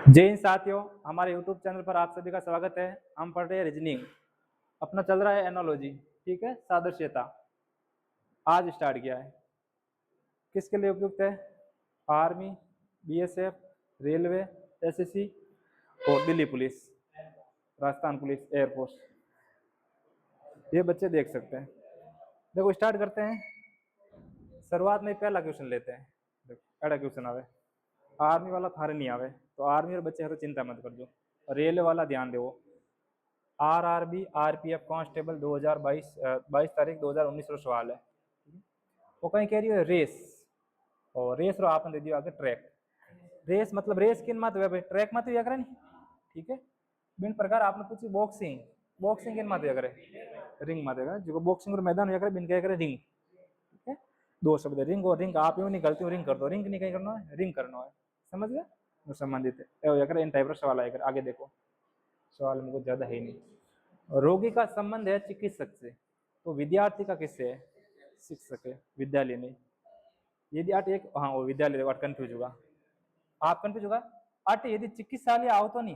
जय हिंद साथियों, हमारे यूट्यूब चैनल पर आप सभी का स्वागत है। हम पढ़ रहे हैं रीजनिंग। अपना चल रहा है एनोलॉजी, ठीक है, सादृश्यता। आज स्टार्ट किया है। किसके लिए उपयुक्त है? आर्मी, बीएसएफ, रेलवे, एसएससी और Delhi police, Rajasthan police, air force. ये बच्चे देख सकते हैं। देखो स्टार्ट करते हैं। शुरुआत में पहला क्वेश्चन लेते हैं। देखो पहला क्वेश्चन आवे, आर्मी वाला थारे नहीं आवे तो आर्मी और बच्चे तो चिंता मत कर दो। रेलवे वाला ध्यान दो। आरआरबी आरपीएफ कांस्टेबल 2022 22 तारीख 2019 रो सवाल है। वो कहीं कह रही है रेस, और रेस रो आपने दे दियो आगे ट्रैक। रेस मतलब रेस किन माते हुए भाई, ट्रैक माते हुए करे नहीं, ठीक है। बिन प्रकार आपने पूछी बॉक्सिंग, बॉक्सिंग किन माते हुए करे, रिंग माते हुए, जो बॉक्सिंग रो मैदान हुआ करे बिन कह करे रिंग, ठीक है। दो शब्द है रिंग और रिंग। आप यूं नहीं गलती रिंग कर दो, रिंग नहीं कहीं करना है, रिंग करना है, समझ गए। वो संबंधित है इन टाइप का सवाल आएगा। आगे देखो, सवाल में कुछ ज्यादा है नहीं। रोगी का संबंध है चिकित्सक से, तो विद्यार्थी का किससे है? शिक्षक है, विद्यालय नहीं। यदि अट एक, हाँ वो विद्यालय, कंफ्यूज होगा आप, कंफ्यूज होगा। अट यदि चिकित्सालय आओ तो नहीं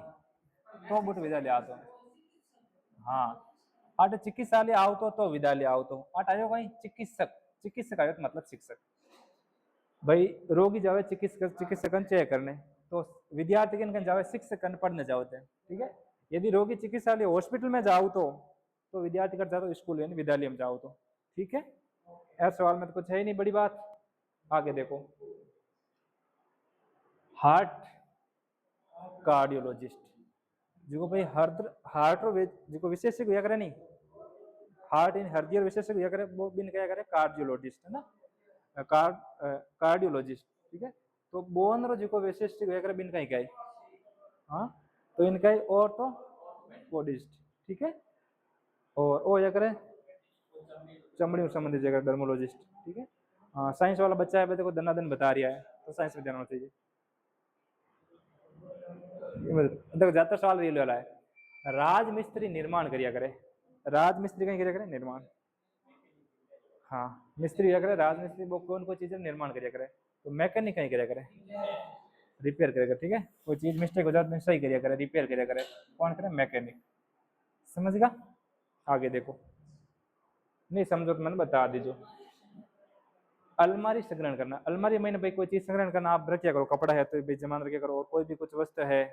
तो बुट विद्यालय आओ तो, हाँ अट चिकित्सालय आओ तो विद्यालय आओ तो। अट आयो कहीं चिकित्सक, चिकित्सक आयो तो मतलब शिक्षक। भाई रोगी जावे चिकित्सक, चिकित्सकन चेक करने, तो विद्यार्थी कन जावे शिक्षकन पढ़ने जाओ थे, ठीक है। यदि रोगी चिकित्सालय हॉस्पिटल में जाओ तो विद्यार्थी कर जाओ स्कूल यानी विद्यालय में जाओ तो, ठीक है। ऐसा सवाल में तो कुछ है ही नहीं बड़ी बात। आगे देखो, हार्ट कार्डियोलॉजिस्ट, जो भाई हार्ट रो जो विशेषज्ञ हुआ करे नहीं, हार्ट इन हृदय विशेषज्ञ हुआ करे वो बिन क्या करे कार्डियोलॉजिस्ट, है ना, कार्डियोलॉजिस्ट, ठीक है। तो बोन रो जो विशेषज्ञ हुआ करे बिन कहीं क्या है, हाँ तो इनका ही और तो पोडिस्ट, ठीक है। और वो क्या करे चमड़ी संबंधित जगह डर्मोलॉजिस्ट, ठीक है। हाँ साइंस वाला बच्चा है, देखो दनादन बता रहा है तो साइंस में देना चाहिए। देखो ज्यादा सवाल रेल वाला है। राजमिस्त्री निर्माण करिया करे, राजमिस्त्री कहीं करिया करे निर्माण, हाँ मिस्त्री क्या करे राजमिस्त्री, वो कौन कोई चीज निर्माण करिया करे, तो मैकेनिक कहीं करिया करे रिपेयर करेगा, ठीक है। कोई चीज मिस्टेक हो जाए सही करिया करे, रिपेयर करिया करे, कौन करे मैकेनिक, समझेगा। आगे देखो, नहीं समझो तो मैंने बता दीजिए। अलमारी संग्रहण करना, अलमारी में भाई कोई चीज संग्रहण करना, आप रखिया करो, कपड़ा है तो जमा रखिया करो, और कोई भी कुछ वस्तु है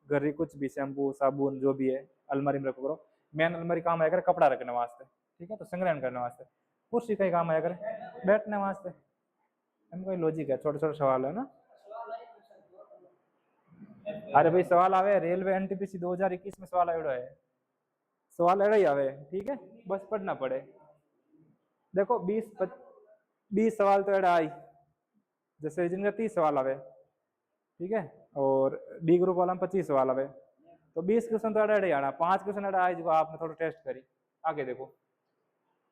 घर कुछ भी शैम्पू साबुन जो भी है अलमारी में रखो करो। मेन अलमारी काम आया करे कपड़ा रखने वास्ते, ठीक है, तो संग्रहण करने वास्ते। कुर्सी का ही काम आया करे बैठने वास्ते। कोई लॉजिक है, छोटे छोटे सवाल है ना। अरे भाई सवाल आवे रेलवे एनटीपीसी 2021 में सवाल आयो है, सवाल एड़ा ही आवे, ठीक है, बस पढ़ना पड़े। देखो 20 सवाल तो एड़ा आई, जैसे जिनका 30 सवाल आवे, ठीक है, और डी ग्रुप वाला में 25 सवाल आवे, तो 20 क्वेश्चन तो एड़ा ही आना, 5 क्वेश्चन एड़ा आई जो आपने थोड़ा टेस्ट करी। आगे देखो,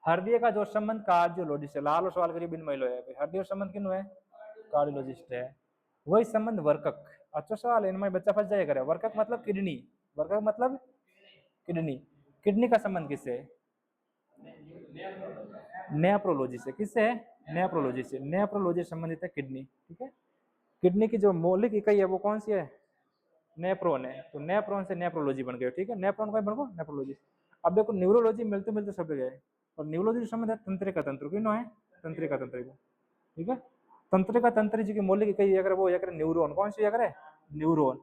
हृदय का जो संबंध कार्डियोलॉजिस्ट है, लाल सवाल करीब इन महिला है, हृदय संबंध किन है, कार्डियोलॉजिस्ट है। वही संबंध वर्कक, अच्छा सवाल है, इनमें बच्चा फंस जाएगा। वर्कक मतलब किडनी, वर्कक मतलब किडनी, किडनी का संबंध किससे है, नेफ्रोलॉजी से। किससे है, नेफ्रोलॉजी से। नेफ्रोलॉजी संबंधित है किडनी, ठीक है। किडनी की जो मौलिक इकाई है वो कौन सी है, नेफ्रॉन है, तो नेफ्रॉन से नेफ्रोलॉजी बन गए, ठीक है। नेफ्रॉन का बन गो नेफ्रोलॉजी। अब देखो न्यूरोलॉजी मिलते मिलते सब गए, और न्यूरोलॉजी संबंध है तंत्रिका तंत्र, क्यों है तंत्रिका तंत्र, ठीक है। तंत्रिका तंत्र जी की मौलिक इकाई अगर वो अगर न्यूरॉन, कौन सी अगर है न्यूरॉन,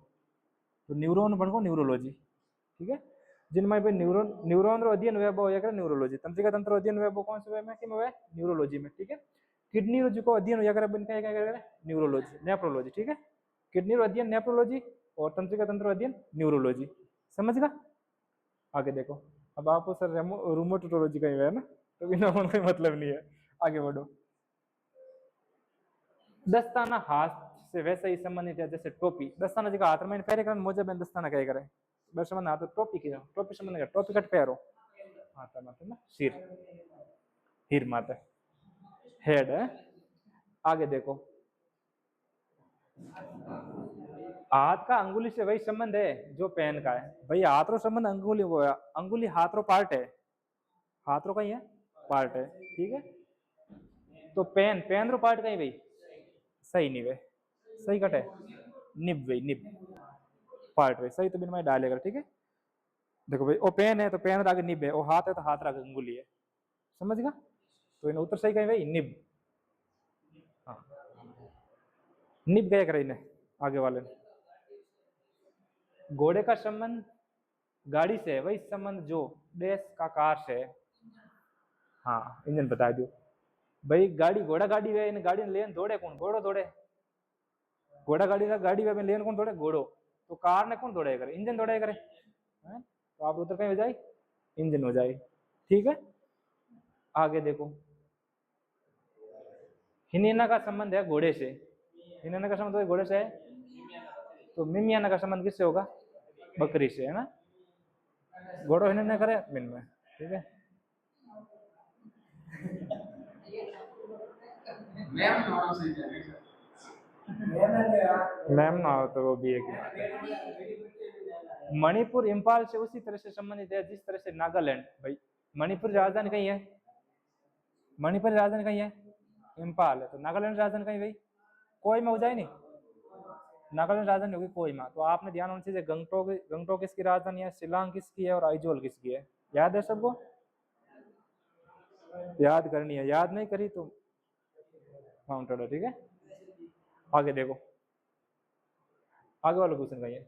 तो न्यूरॉन बन गो न्यूरोलॉजी, ठीक है। जिनमें भी न्यूरॉन न्यूरॉन रो अध्ययन हुआ वो अगर न्यूरोलॉजी, तंत्रिका तंत्र अध्ययन हुआ वो कौन से में, किम हुआ न्यूरोलॉजी में, ठीक है। किडनी रो जो को अध्ययन हुआ अगर बन क्या न्यूरोलॉजी नेफ्रोलॉजी, ठीक है। किडनी रो अध्ययन नेफ्रोलॉजी और तंत्रिका तंत्र अध्ययन न्यूरोलॉजी, समझगा। आगे देखो, अब आप सर रूमोटोलॉजी का ही है ना, तो बिना कोई मतलब नहीं है। आगे बढ़ो, दस्ताना हाथ से वैसे ही संबंधित है जैसे टोपी। दस्ताना जी का हाथ में पहले करन मोजे में दस्ताना कहे करे, बस संबंध हाथ टोपी की, टोपी संबंध है टोपी कट पैरो, हाथ माथे ना सिर, हिर माथे हेड है। आगे देखो, हाथ का अंगुली से वही संबंध है जो पेन का है। भाई हाथ रो संबंध अंगुली वो है, अंगुली हाथ रो पार्ट है, हाथ रो का ही है पार्ट है, ठीक है। तो पेन, पेन रो पार्ट का ही भाई, सही नहीं वे, सही कटे निब, भाई निब, पार्ट है सही तो बिन में डालेगा ठीक है। देखो भाई वो पेन है तो पेन आगे निब है, वो हाथ है तो हाथ आगे अंगुली है, समझ गया। तो इन्हें उत्तर सही कहीं भाई निब। हाँ निब गया करे इन्हें आगे वाले ने। घोड़े का संबंध गाड़ी से है, वही संबंध जो देश का कार से है। हाँ इंजन बता दो भाई, गाड़ी घोड़ा गाड़ी वे इन गाड़ी लेन दौड़े कौन, घोड़ो दौड़े। घोड़ा गाड़ी का गाड़ी वे में लेन कौन दौड़े, घोड़ो। तो कार ने कौन दौड़े करे, इंजन दौड़े करे। तो आप उत्तर कहीं हो जाए, इंजन हो जाए ठीक है। आगे देखो, हिनेना का संबंध है घोड़े से, हिनेना का संबंध घोड़े से है, तो मिमियाना का संबंध किससे होगा, बकरी से है ना। घोड़ो हिनेना करे मिन में ठीक है। मैम ना हो तो वो भी एक। मणिपुर इम्फाल से उसी तरह से संबंधित है जिस तरह से नागालैंड। भाई मणिपुर राजधानी कहीं है, मणिपुर राजधानी कहीं है, इम्फाल है। तो नागालैंड राजधानी कहीं भाई, कोहिमा हो जाए नहीं, नागालैंड राजधानी होगी कोहिमा। तो आपने ध्यान होना चाहिए गंगटोक, गंगटोक किसकी राजधानी है, शिलांग किसकी है और आइजोल किसकी है, याद है सबको, याद करनी है, याद नहीं करी तो माउंट आबू ठीक है। आगे देखो, आगे वाला क्वेश्चन का ये,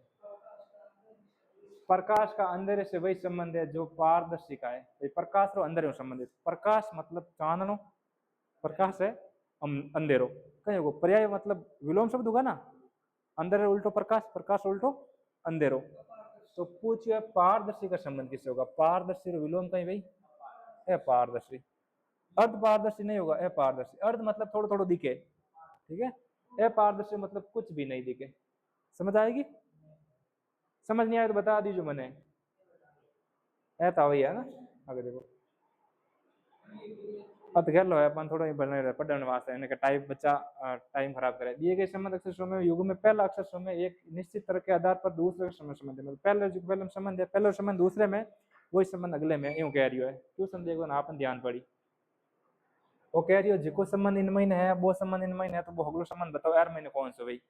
प्रकाश का अंधेरे से वही संबंध है जो पारदर्शी का है। भाई प्रकाश और अंधेरे संबंधित, प्रकाश मतलब चांदनो, प्रकाश है अंधेरो कहीं होगा, पर्याय मतलब विलोम शब्द होगा ना, अंधेरे उल्टो प्रकाश, प्रकाश उल्टो अंधेरो। तो पूछिए पारदर्शी का संबंध किससे होगा, पारदर्शी विलोम कहीं भाई अपारदर्शी। अर्ध पारदर्शी नहीं होगा, अपारदर्शी। अर्ध मतलब थोड़ा थोड़ा दिखे ठीक है, अपारदर्शी मतलब कुछ भी नहीं दिखे। समझ आएगी, समझ नहीं आए तो बता दीजिए मैंने, ऐसा वही है ना। आगे देखो, अब कह लो अपन थोड़ा ही बढ़ने रहे पढ़ने वास्ते इनका टाइप बच्चा टाइम खराब करे। दिए गए संबंध अक्षर में युग में पहला अक्षर स्वर में एक निश्चित तरह के आधार पर दूसरे अक्षर संबंध है, मतलब पहले संबंध है, पहले संबंध दूसरे में, वही संबंध अगले में, यूं कह रही है। ट्यूशन देखो ना अपन ध्यान पड़ी, वो कह रही हो जिको संबंध इन महीने है वो संबंध इन महीने है, तो वो अगलो संबंध बताओ यार महीने कौन सा भाई।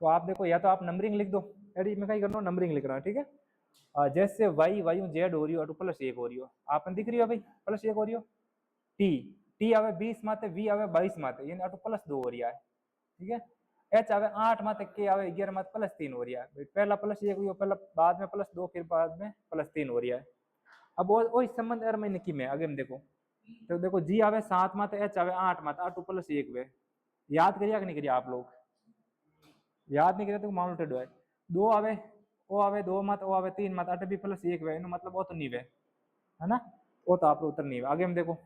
तो आप देखो, या तो आप नंबरिंग लिख दो, अरे मैं कहीं कर रहा हूँ नंबरिंग लिख रहा हूँ ठीक है। जैसे वाई वायु जेड हो रही हो, प्लस एक हो रही हो, आप दिख रही हो भाई प्लस एक हो रही हो। टी टी आवे 20 माते, वी आवे 22 माते, यानी ऑटो प्लस 2 हो रहा है ठीक है। एच आवे 8 माते, के आवे 11 माते, प्लस 3 हो रहा है। पहला प्लस 1 हुई, पहला बाद में प्लस 2, फिर बाद में प्लस 3 हो रहा है। अब वो इस संबंध अर महीने की में आगे में देखो, तो देखो जी आवे 7 माते, एच आवे 8 माते, ऑटो प्लस 1 वे। याद करिए कि नहीं करिए आप लोग, याद नहीं करिए तो माउंटेड है। 2 आवे, ओ आवे 2 मत, ओ आवे 3 मत, अट भी प्लस 1 वे, मतलब वो तो नहीं वे है ना, वो तो आप लोग उत्तर नहीं वे। आगे में देखो,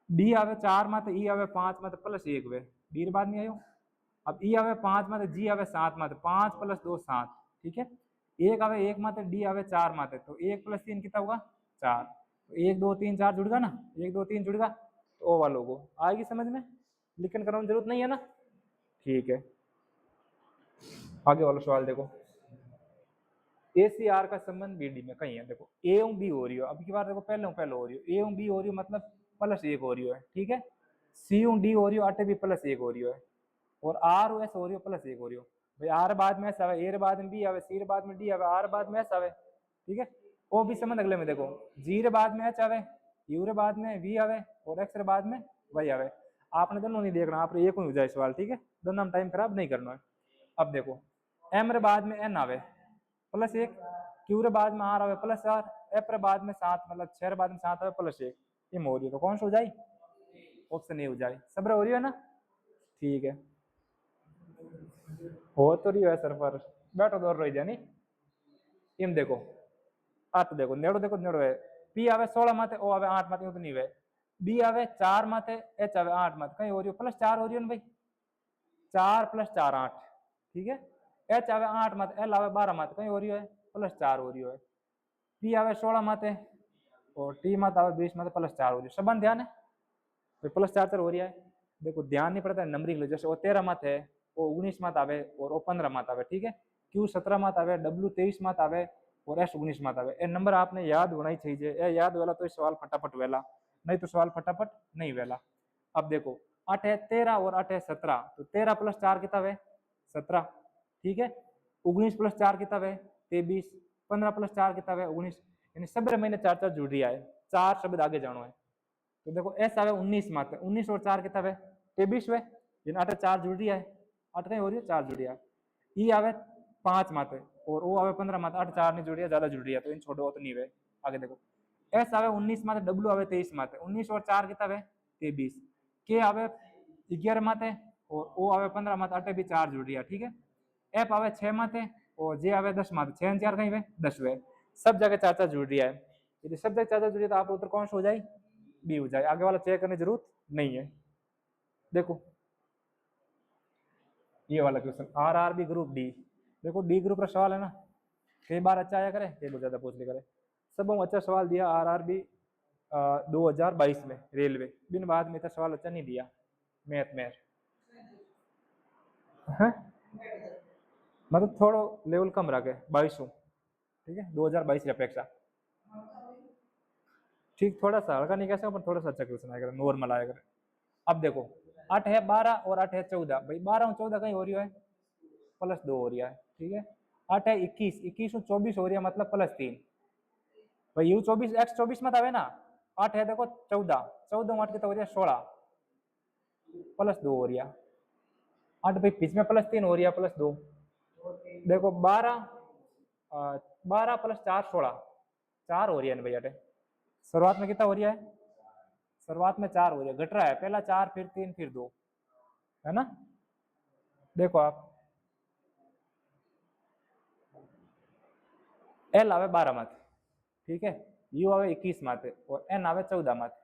डी आवे 4 माते, ई आवे 5 माते, प्लस 1 वे, डी बाद में आयो। अब ई आवे 5 माते, जी आवे 7 माते, 5 प्लस 2 7 ठीक है। एक आवे 1 माते, डी आवे 4 माते, तो 1 प्लस 3 कितना होगा 4, तो 1 2 3 4 जुड़गा ना, 1 2 3 जुड़गा, तो ओ वालों को आएगी समझ में, लिखन कराने जरूरत नहीं है ना, ठीक है। आगे वाला सवाल देखो, ए सी आर का संबंध बी डी में कहीं है, देखो ए और बी हो रही हो, अब की बार देखो पहले हो रही हो, ए और बी हो रही हो मतलब प्लस 1 हो रही है ठीक है। सी और डी हो रही हो, अटे भी प्लस 1 हो रही है, और आर ओ एस हो रही हो प्लस 1 हो रही हो। भाई आर बाद में एस आवे, ए बाद में बी आवे, सी बाद में डी आवे, आर बाद में एस आवे ठीक है। ओ भी संबंध अगले में देखो, जी बाद में एच आवे, यू बाद में वी आवे, और एक्स बाद में वाई आवे। आपने दोनों नहीं देखना, आपने एक हो जाए सवाल ठीक है, दोनों में टाइम खराब नहीं करना है। अब देखो, एम बाद में एन आवे प्लस 1, क्यू बाद में आर आवे प्लस 4, एफ बाद में 7, मतलब 6 बाद में 7 आवे प्लस 1, ये हो रही है। तो कौन सा हो जाए, ऑप्शन ए हो जाए। सब हो रही है ना, ठीक है। हो तो रही है सर, पर बैठो दौड़ रही जानी। इम देखो, आठ देखो, नेड़ो देखो, नेड़ो है, पी आवे 16 माते, ओ आवे 8 माते, तो नहीं वे। बी आवे 4 माते, एच आवे 8 माते, कहीं हो रही हो प्लस 4 हो रही है ना भाई, 4 प्लस 4 8 ठीक है। एच आवे 8 माते, एल आवे 12 माते, कहीं हो रही है प्लस 4 हो रही है। पी आवे 16 माते और टी मात आवे 20 माते, प्लस 4 हो रही है। सब ध्यान है, तो प्लस 4 हो रही है। देखो ध्यान नहीं पड़ता है नंबरिंग लो, जैसे वो 13 मात है, वो 19 मात आवे, और वो 15 मात आवे ठीक है। क्यू 17 मात आवे, डब्ल्यू 23 मात आवे, और एस 19 मात आवे। ये नंबर आपने याद होना ही चाहिए, ये याद वाला तो सवाल फटाफट वेला, नहीं तो सवाल फटाफट नहीं वेला। अब देखो 8 है 13 और 8 है 17, तो 13 प्लस 4 कितना है 17 ठीक है। 19 + 4 कितना है 23, 15 + 4 कितना है 19, यानी सब महीने 4 4 जुड़ रहा है, 4 शब्द आगे जानो है। तो देखो एस आवे 19 माते, 19 और 4 कितना है 23 है, यानी 8 4 जुड़ रहा है, 8 कहीं हो रही है 4 जुड़ रहा है। ई आवे 5 माते और वो आवे 15 माते, 8 4 नहीं जुड़ रहा, ज्यादा जुड़ रहा है, तो इन छोड़ो तो नहीं है। आगे देखो एस आवे 19 माते, डब्ल्यू आवे 23 माते, 19 और 4 कितना है 23, के आवे 11 माते और ओ आवे 15 माते, 8 भी 4 जुड़ रहा है, ठीक है। एफ आवे 6 माते और जे आवे 10 माते, 6 4 कहीं वे 10 वे, सब जगह 4 4 जुड़ रहा है। यदि सब जगह 4 4 जुड़ रहा है तो आप उत्तर कौन सा हो जाए बी हो जाए, आगे वाला चेक करने की जरूरत नहीं है। देखो ये वाला क्वेश्चन आरआरबी ग्रुप डी, देखो डी ग्रुप का सवाल है ना, कई बार अच्छा आया करे, कई बार ज्यादा पूछ लिया करे। सब अच्छा सवाल दिया आरआरबी 2022 में रेलवे, बिन बाद में तो सवाल अच्छा नहीं दिया मैथ में है? मतलब थोड़ा लेवल कम रखे 2200, ठीक है 2022 की अपेक्षा, ठीक थोड़ा सा हल्का नहीं कह सकता पर थोड़ा सा अच्छा क्वेश्चन आएगा, नॉर्मल आएगा। अब देखो 8 है 12 और 8 है 14, भाई 12 और 14 कहीं हो रही है +2 हो रहा है, ठीक है। 8 है 21, 21 और 24 हो रही है मतलब +3, भाई यू 24 x 24 मत आवे ना, 8 है देखो 14, 14 और 8 कितना हो रहा है 16, +2 हो रहा है, 8 भाई बीच में +3 हो रही है +2, देखो 12 12 + 4 16, 4 हो रही है भाई 8, शुरुआत में कितना हो रहा है, शुरुआत में 4 हो रहा है, घट रहा है, पहला 4 फिर 3 फिर 2, है ना। देखो आप एल आवे 12 माथे, ठीक है, यू आवे 21 माथे और एन आवे 14 माथे,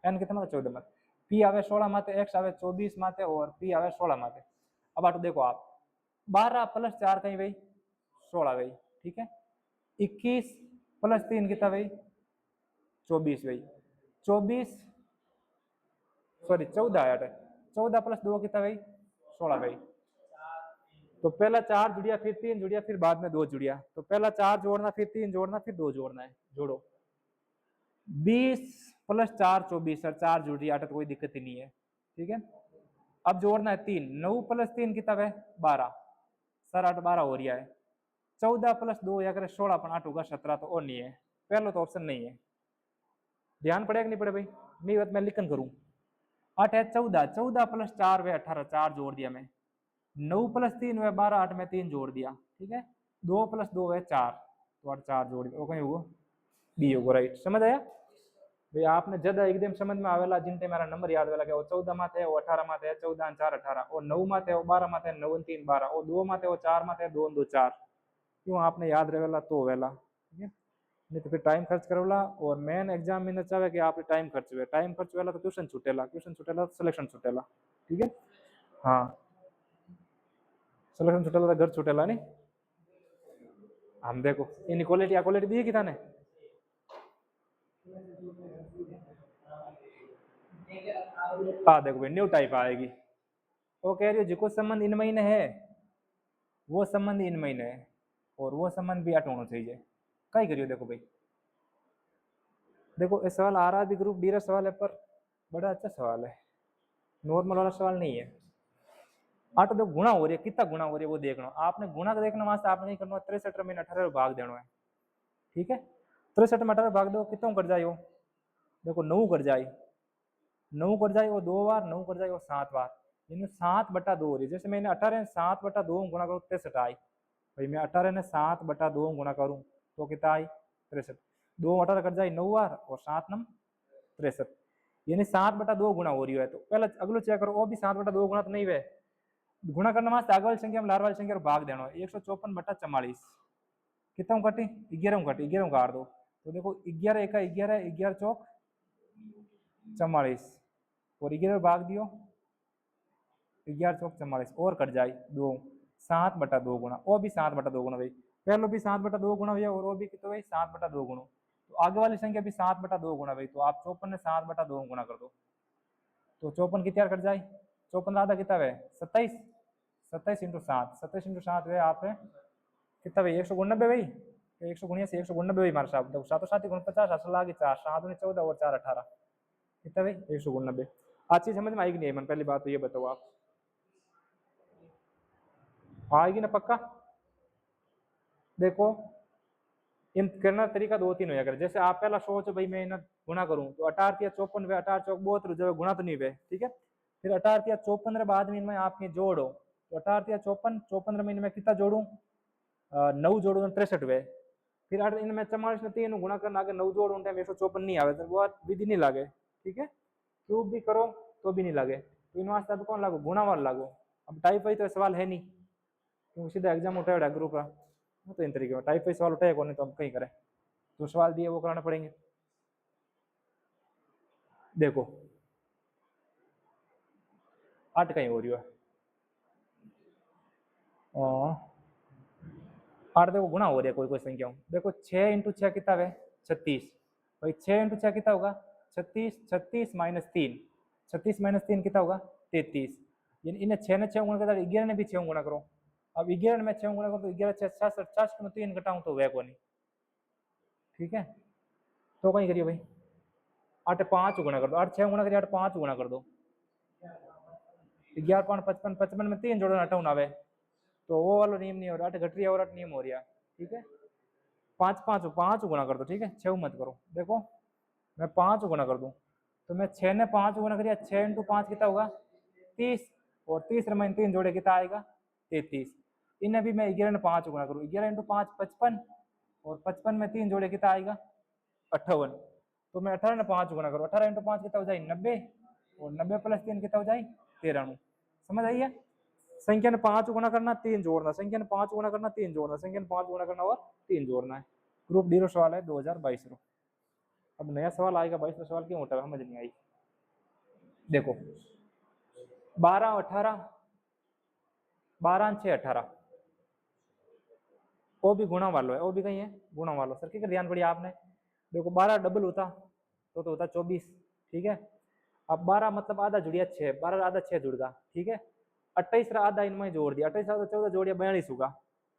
एन कितना 14 माथे, पी आवे 16 माथे, एक्स आवे 24 माथे और पी आवे 16 माथे। अब आटो देखो आप 12 + 4 कहीं भाई 16 भाई, ठीक है, 21 + 3 कितना भाई 24 भाई, 24 सॉरी 14 आया, 14 + 2 कितना भाई 16 भाई। तो पहला 4 जुड़िया फिर 3 जुड़िया फिर बाद में 2 जुड़िया, तो पहला 4 जोड़ना फिर 3 जोड़ना फिर 2 जोड़ना है, जोड़ो 20 + 4 24 और 4 जुड़ रही है, तो कोई दिक्कत ही नहीं है, ठीक है। अब जोड़ना है 3, 9 + 3 कितना है 12, सर 8 12 हो रहा है, 14 + 2 या 16 पर 8 होगा 17, तो और नहीं है, पहला तो ऑप्शन नहीं है। ध्यान पड़ेगा नहीं पड़े भाई, नहीं बात मैं लिखन करूं, 8 है 14, 14 + 4 वे 18, 4 जोड़ दिया मैं, 9 + 3 वे 12, 8 में 3 जोड़ दिया, ठीक है, 2 + 2 है 4, तो 8 4 जोड़ दिया, कहीं होगा बी होगा, राइट। समझ आया भाई, आपने जब एकदम समझ में आवेला जिनते मेरा नंबर याद वेला, वो 14 माथे वो 18 माथे है, 14 और 4 18, और 9 माथे वो 12 माथे, 9 और 3 12, और 2 माथे वो 4 माथे, 2 और 2 4, क्यों आपने याद रहेला तो वेला, ठीक है, नहीं तो फिर टाइम खर्च करोला, और मेन एग्जाम में न चाहे कि आप टाइम खर्च हुए, टाइम खर्च वेला तो ट्यूशन छूटेला, ट्यूशन छूटेला तो सिलेक्शन छूटेला, ठीक है। हाँ सिलेक्शन छूटेला तो घर छूटेला नहीं, हम देखो इनइक्वालिटी इक्वालिटी दी कि थाने, हाँ देखो भाई न्यू टाइप आएगी, वो कह रही है जिको संबंध इन महीने है वो संबंध इन महीने है और वो संबंध भी अट होना चाहिए, कई करियो देखो भाई, देखो ये सवाल आ रहा भी ग्रुप डी सवाल है पर बड़ा अच्छा सवाल है, नॉर्मल वाला सवाल नहीं है। हाँ तो देखो गुणा हो रही है, कितना गुणा हो रही है वो देखना, आपने गुणा का देखना वास्ते आपने नहीं करना 63 में 18 भाग देना है, ठीक है, 63 में 18 भाग दो कितों कर जाए, देखो 9 कर जाए, 9 कर जाए वो 2 बार, 9 कर जाए वो 7 बार, इनमें 7/2 हो रही है, जैसे मैंने 18 7/2 गुणा करूँ 63 आई, भाई मैं 18 ने 7/2 गुणा करूँ तो कितना आई 63, 2 18 कट जाए 9 बार और 7 9 63, यानी 7/2 गुणा हो रही है, तो पहले अगलो चेक करो वो भी 7/2 गुणा तो नहीं हुए, गुणा करने वास्ते आगे वाली संख्या में लार वाली संख्या भाग देना है, 154/44 कितना कटी 11 कटी, 11 काट दो, तो देखो 11 1 11, 11 चौक 44 और 11 भाग दियो 11 चौक 44 और कट जाए 2, 7/2 गुणा, वो भी 7/2 गुणा भाई, पहलो भी 7/2 गुणा भैया और वो भी कितना भाई 7/2 गुणा, तो आगे वाली संख्या भी 7/2 गुणा भाई, तो आप 54 ने 7/2 गुणा कर दो, तो 54 कितना कट जाए, 54 आधा कितना है 27, 27 × 7, 27 × 7 है आप कितना भाई 199 भाई, 179 199 भाई मारे साहब, देखो 7 7 49 असल आगे 4 7 ने 14 और 4 18 कितना भाई 189। आज चीज समझ में आएगी नहीं मन, पहली बात तो ये बताओ आप आएगी ना पक्का, देखो इन करना तरीका दो तीन हो, जैसे आप पहला सोचो भाई मैं इन्हें गुणा करूं तो 18 × 54 वे 18 × 4 = 72 जो गुणा तो नहीं वे, ठीक है। फिर 18 × 54 रे बाद में इनमें आपके जोड़ो तो 18 × 54 54 में इनमें कितना जोड़ू 9 जोड़ू 63 वे। फिर इनमें 44 ने 3 गुणा करना आगे 9 जोड़ उनटे 154 नहीं आवे तो वो विधि नहीं लागे, ठीक है। क्यूब भी करो तो भी नहीं लागे, तो इन वास्ते अब कौन लागू गुणा वाला लागू। अब टाइप वाई तो सवाल है नहीं क्योंकि सीधा एग्जाम उठाया ग्रुप का, तो इन तरीके में टाइप वाई सवाल उठाए कौन तो हम कहीं करें जो सवाल दिए वो कराने पड़ेंगे। देखो 8 कहीं हो रही है 8 देखो गुणा हो रही है कोई कोई संख्याओं। देखो 6 × 6 कितना है 36, भाई 6 × 6 कितना होगा 36, 36 - 3 36 - 3 कितना होगा 33। इन्हें 6 ने 6 गुणा कर 11 ने भी 6 गुणा करो। अब 11 में 6 गुणा करो तो 11 6 66 66 में 3 घटाऊं तो वह को नहीं, ठीक है। तो कहीं करिए भाई 8 5 गुणा कर दो, 8 6 गुणा करिए 8 5 गुणा कर दो 11 5 55 55 में 3 जोड़ो 58 आवे तो वो वाला नियम नहीं हो रहा, 8 घट रही है और 8 नियम हो रहा, ठीक है। 5 5 5 गुणा कर दो, ठीक है 6 मत करो। देखो मैं 5 गुणा कर दूं तो मैं 6 ने 5 गुणा करिए 6 × 5 कितना होगा 30 और 30 में 3 जोड़े कितना आएगा 33। इन्हें भी मैं 11 ने 5 गुणा करूँ 11 × 5 55 और 55 में 3 जोड़े कितना आएगा 58। तो मैं 18 ने 5 गुणा करूँ 18 × 5 कितना हो जाए 90 और 90 + 3 कितना हो जाए 93। समझ आई है। संख्या ने 5 गुणा करना 3 जोड़ना, संख्या ने 5 गुणा करना 3 जोड़ना, संख्या ने 5 गुणा करना और 3 जोड़ना है। ग्रुप डी सवाल है 2022 रो। अब नया सवाल आएगा 22 सवाल क्यों उठा समझ नहीं आई। देखो 12 18 12 6 18 वो भी गुणा वालो है, वो भी कहीं है गुणा वालो सर ठीक है ध्यान पड़िए आपने। देखो 12 डबल होता तो होता 24, ठीक है। अब 12 मतलब आधा जुड़िया 6, 12 आधा 6 जुड़ गया, ठीक है। 28 आधा इनमें जोड़ दिया 28 आधा 14 जोड़िया 42 होगा,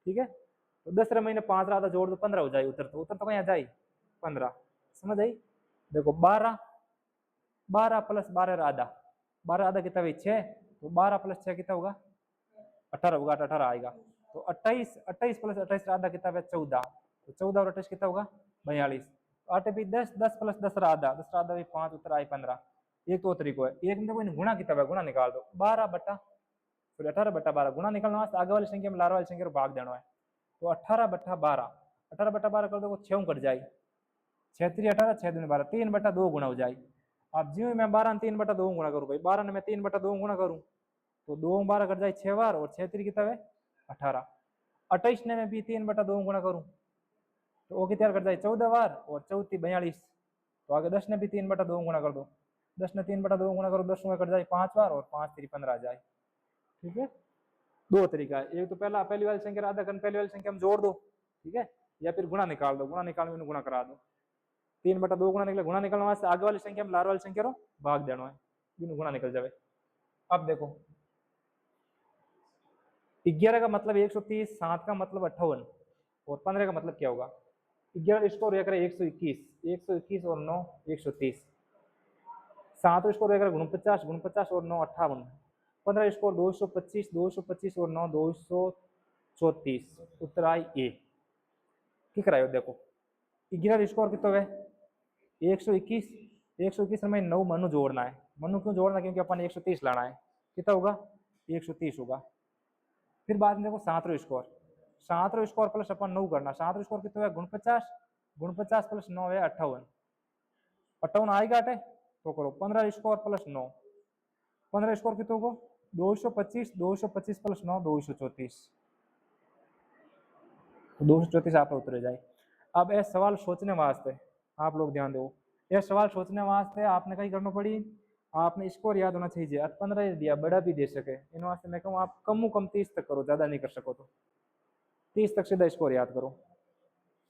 ठीक है। तो 10 महीने 5 आधा जोड़ दो 15 हो जाए उतर तो कहीं आ जाए 15। समझ आई। देखो 12 12 + 12 आधा 12 आधा कितना भाई 6 तो 12 + 6 कितना होगा 18 होगा 18 आएगा। तो 28 28 + 28 आधा कितना है 14 तो 14 और 28 कितना होगा 42। तो 8 भी 10 10 + 10 आधा 10 आधा भी 5 उत्तर आए 15। एक तो तरीको है एक में गुणा कितना है गुणा निकाल दो 12 बटा फिर 18 बटा 12 गुणा निकालना वास्ते आगे वाली संख्या में लार वाली संख्या को भाग देना है। तो 18 बटा 12 18 बटा 12 कर दो 6 कट जाए 6 3 18 6 2 12 3 बटा 2 गुणा हो जाए। अब जी मैं 12 3 बटा 2 गुणा करूँ भाई 12 ने मैं 3 बटा 2 गुणा करूँ तो 2 12 कट जाए 6 बार और 6 3 कितना है 18। 28 ने मैं भी 3 बटा 2 गुणा करूँ तो वो कितना कट जाए 14 बार और 4 3 42। तो आगे 10 ने भी 3 बटा 2 गुणा कर दो 10 ने 3 बटा 2 गुणा करो 10 में कट जाए 5 बार और 5 3 15 आ जाए, ठीक है। दो तरीका है एक तो पहली वाली संख्या आधा करना पहली वाली संख्या में जोड़ दो, ठीक है, या फिर गुणा निकाल दो गुणा निकाल में गुणा करा दो 3 बटा 2 गुणा निकले गुणा निकलने वास्ते आगे वाली संख्या में लार वाली संख्या रो भाग देना है बिन गुणा निकल जाए। अब देखो 11 का मतलब 130 7 का मतलब 58 और 15 का मतलब क्या होगा 11 स्कोर 121 और 9 130 7 स्कोर 49 49 और 9 58 15 स्कोर 225 और 9 234 उत्तर आई ए की करायो। देखो 11 स्कोर कितना है 121 में 9 मनु जोड़ना है मनु क्यों जोड़ना क्योंकि अपन 130 लाना है कितना होगा 130 होगा। फिर बाद में देखो 7 स्कोर प्लस अपन 9 करना 7 स्कोर कितना है 49 प्लस 9 है 58 58 आएगा अटे तो करो 15 स्कोर प्लस 9 15 स्कोर कितना होगा 225 प्लस 9 234 234 आप उतरे जाए। अब ये सवाल सोचने वास्ते आप लोग ध्यान दो ये सवाल सोचने वास्ते आपने कहीं करना पड़ी आपने स्कोर याद होना चाहिए 15 दिया बड़ा भी दे सके इन वास्ते मैं कहूँ आप कम 30 तक करो ज्यादा नहीं कर सको तो 30 तक सीधा स्कोर याद करो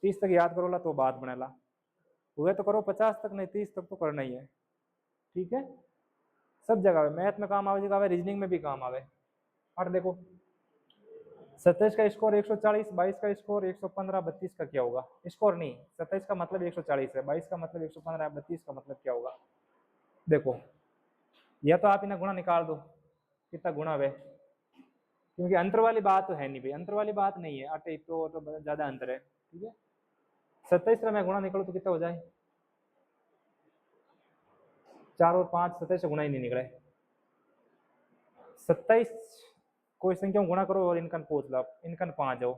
30 तक याद करो ला तो बात बनेला हुए तो करो 50 तक नहीं 30 तक तो करना ही है, ठीक है। सब जगह मैथ में काम आवे जगह रीजनिंग में भी काम आवे। और देखो 27 का स्कोर 140 22 का स्कोर 115 32 का क्या होगा स्कोर नहीं 27 का मतलब 140 है 22 का मतलब 115 है 32 का मतलब क्या होगा। देखो या तो आप इन्हें गुणा निकाल दो कितना गुणा वे क्योंकि अंतर वाली बात तो है नहीं भाई, अंतर वाली बात नहीं है, 8 तो ज्यादा अंतर है, ठीक है। 27 में गुणा निकलो तो कितना हो जाए, 4 और 5, 27 से गुणा ही नहीं निकले। 27 कोई संख्या गुणा करो और इनका पूछ लो, इनका 5 जाओ,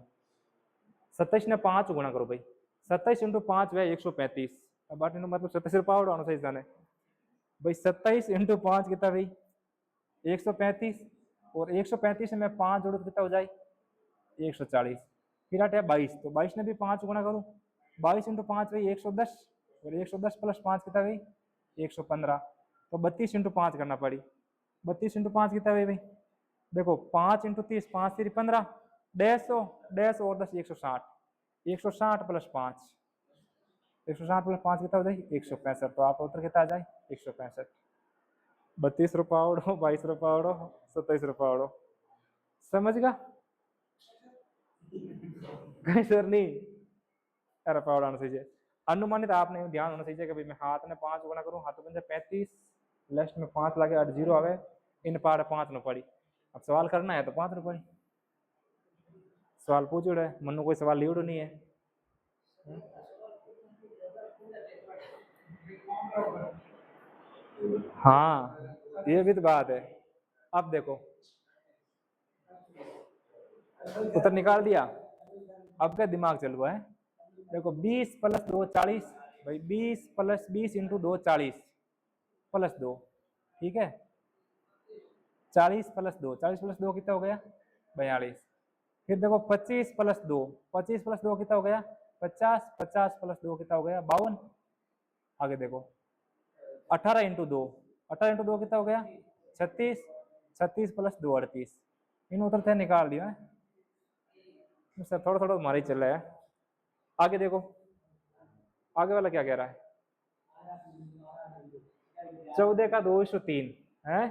27 ने 5 गुणा करो भाई, 27 इंटू 5 वह 135। अब बात मतलब 27 रुपया उड़ाना सही जाने भाई, 27 इंटू 5 कितना भाई 135, और 135 में 5 जोड़ो तो कितना हो जाए 140। फिर आटे 22, तो 22 ने भी 5 गुणा करूँ, 22 इंटू 5 भाई 110, और 110 प्लस 5 कितना भाई 115। तो 32 इंटू 5 करना पड़ी, 32 इंटू 5 कितना भाई, देखो 5 इंटू 30, 5 3 15, 150 और 10 160, 160 प्लस 5, 160 प्लस 5 कितना हो जाए 165। तो आप उत्तर कितना आ जाए 165। 32 रुपया उड़ो, 22 रुपया उड़ो, 27 रुपया उड़ो, समझ गा सर नहीं, रुपया उड़ाना चाहिए। अनुमानित आपने ध्यान होना चाहिए कि भाई मैं हाथ में 5 गुणा करूँ, हाथ में 35, लेफ्ट में 5 लागे 8 जीरो आवे, इन पार 5 न पड़ी। अब सवाल करना है तो 5 रुपये सवाल पूछ है, मनु कोई सवाल लियो नहीं है। हाँ ये भी तो बात है। अब देखो उत्तर निकाल दिया, अब क्या दिमाग चल रहा है, देखो 20 प्लस 2 40 भाई, 20 प्लस 20 इंटू 2 40 प्लस 2, ठीक है, 40 प्लस 2, 40 प्लस 2 कितना हो गया 42। फिर देखो 25 प्लस 2, 25 प्लस 2 कितना हो गया 50, 50 प्लस 2 कितना हो गया 52। आगे देखो 18 इंटू 2, 18 इंटू 2 कितना हो गया 36, 36 प्लस 2 38। इन उत्तर थे निकाल दिया है सर, थोड़ा थोड़ा हमारा ही चल रहा है। आगे देखो आगे वाला क्या कह रहा है, 14 का 203 है,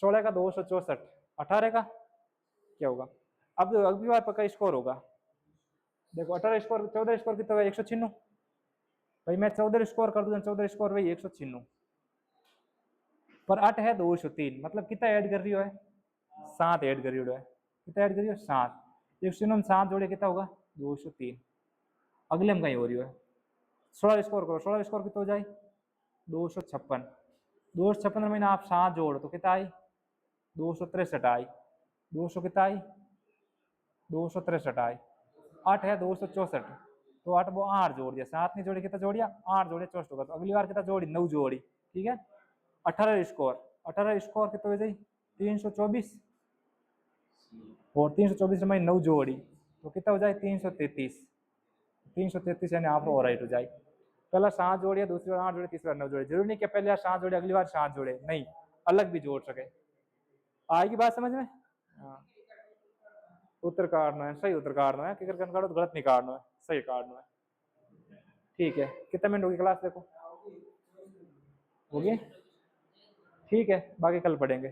16 का 264, 18 का क्या होगा। अब अगली बार पक्का स्कोर होगा, देखो 18 स्कोर 14 स्कोर कितना होगा 196 भाई, मैं 14 स्कोर कर दूं, 14 स्कोर भाई 196, पर 8 है 203, मतलब कितना ऐड कर रही हो है 7 ऐड कर रही हो है, कितना ऐड कर रही हो 7, 196 में 7 जोड़े कितना होगा 203। अगले हम कहीं हो रही है 16 स्कोर करो, 16 स्कोर कितना हो जाए 256, 256 में आप 7 जोड़ तो कितना आई 263 आई, 200 कितना आई 263 आई, 8 है 264, तो 8 वो 8 जोड़ दिया, 7 नहीं जोड़ी कितना जोड़िया 8 जोड़े 64 होगा, तो अगली बार कितना जोड़ी 9 जोड़ी, ठीक है। 18 स्कोर, 18 स्कोर कितना हो जाए 324, और 324 में 9 जोड़ी तो कितना हो जाए 333, 333 यानी आप और राइट हो जाए। पहला 7 जोड़िए, दूसरी बार 8 जोड़े, तीसरी बार 9 जोड़े, जरूरी नहीं कि पहले 7 जोड़े अगली बार 7 जोड़े, नहीं अलग भी जोड़ सके। आएगी बात समझ में। हाँ उत्तर काटना है, सही उत्तर काटना है, किकर काटो तो गलत नहीं काटना है, सही काटना है, ठीक है। कितने मिनट होगी क्लास देखो, होगी ठीक है, बाकी कल पढ़ेंगे।